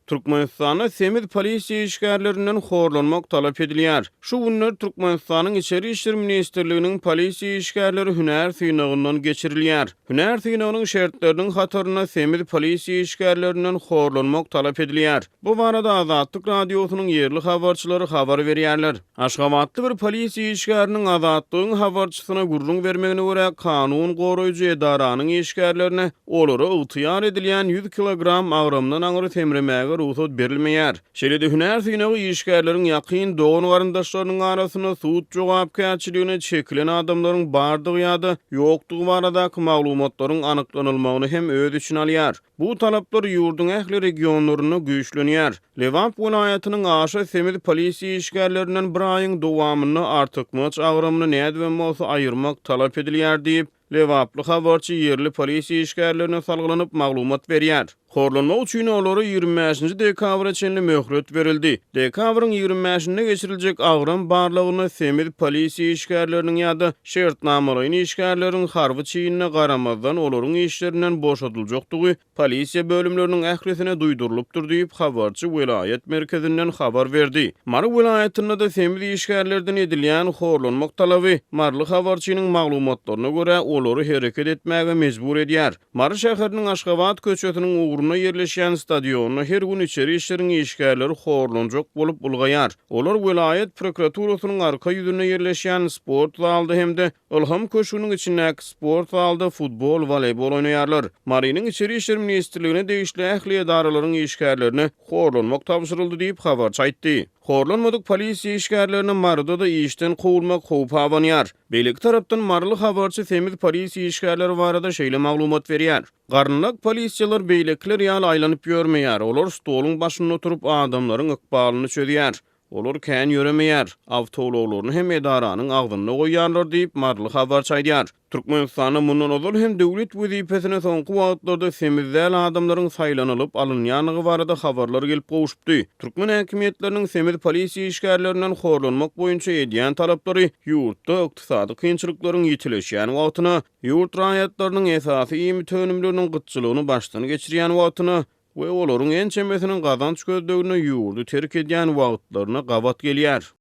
Türkmenistana semiz polisiýa işgärlerinden horlanmak talap edilýär. Şu günler Türkmenistanyň İçeri işler Ministrliginiň polisiýa işgärleri hünär synagyndan geçirilýär. Hünär synagynyň şertleriniň hataryna semiz polisiýa işgärlerinden horlanmak talap edilýär. Bu barada Azatlyk radiosynyň ýerli habarçylary habar berýärler. Aşgabatly bir polisiýa işgäriniň Azatlygyň habarçysyna gurrun bermegine görä kanun goraýjy edaranyň işgärlerine olara ygtyýar edilýän 100 kilogram agramdan aňyry temremäge ruhsat berilmeýär. Şeýle-de hünär synagy işgärleriň ýakyn dogan garandaşlarynyň arasyna suut jogapkärçiligine çekilen adamlaryň bardygy ýa-da ýokdugy baradaky maglumatlaryň anyklanylmagyny hem öz üçin alýar. Bu talaplar ýurdun ähli regionlaryna güýçlenýär. Lewap welaýatynyň aşa semiz polisiýa işgärlerinden bir aýyň dowamyny artykmaç agramyny nädibem bolsa aýyrmak talap edilýär diýip Lewaply habarçy ýerli polisiýa işgärlerine salgylanyp maglumat berýär. Horlanma üçin olary 25-nji dekabra çenli möhret berildi. Dekabrın 25-nde geçiriljek agram barlygyny semiz polisiýa işgärleriniň ýa-da şertnamalaryň işgärleriň harby çyýynyna garamazdan olaryň işlerinden boşadyljakdygy polisiýa bölümleriniň ählisine duýdurylypdyr diýip habarçy welaýet merkezinden habar berdi. Mary welaýatynda da semiz işgärlerden edilýän horlanmak talaby Marly habarçynyň maglumatlaryna görä olary hereket etmäge mejbur edýär. Mary şäheriniň Aşgabat köçetiniň uruna yerleşen stadionuna her gün içeri işlerin işgärleri horlanjak bolup bulgaýar. Olar welaýet prokuraturasynyň arka ýüzüne yerleşen sport zalda hemde Ilham köşüniň içindäki sport zalda futbol, voleybol oýnaýarlar. Marynyň içeri işler ministrligine degişli ähli edaralaryň işgärlerini horlanmak tapşyryldy diýip habarçy aýtdy. Horlanmadyk polisiýa işgärlerini Maryda da işden kowulmak howpy abanýar. Beýleki tarapdan Marly habarçy semiz polisiýa işgärleri barada şeýle maglumat berýär. Garnlak polisiýalar beýlekler ýaly aýlanyp ýörmeýär. Olar stoluň başynda oturup adamlaryň ykbalyny çödýär. Olar kän ýöremeýär. Awtologlaryny hem edaranyň agdyna goýýarlar diýip Marly habarçy aýdýar. Türkmenistanyň mundan ozal hem döwlet wezipesine soňky wagtlarda semizden adamlaryň saýlanylyp alynýanygy barada habarlar gelip gowuşupdy. Türkmen häkimetleriniň semiz polisiýa işgärlerinden horlanmak boýunça edýän talaplary ýurtda ykdysady kynçylyklaryň ýetileşýän wagtyna, ýurt raýatlarynyň esasy ýemi-tönümleriniň gytçylygyny başdan geçirýän wagtyna we olaryň en çembesiniň gazanç gözlegine ýurdu terk edýän wagtlaryna gabat gelýär.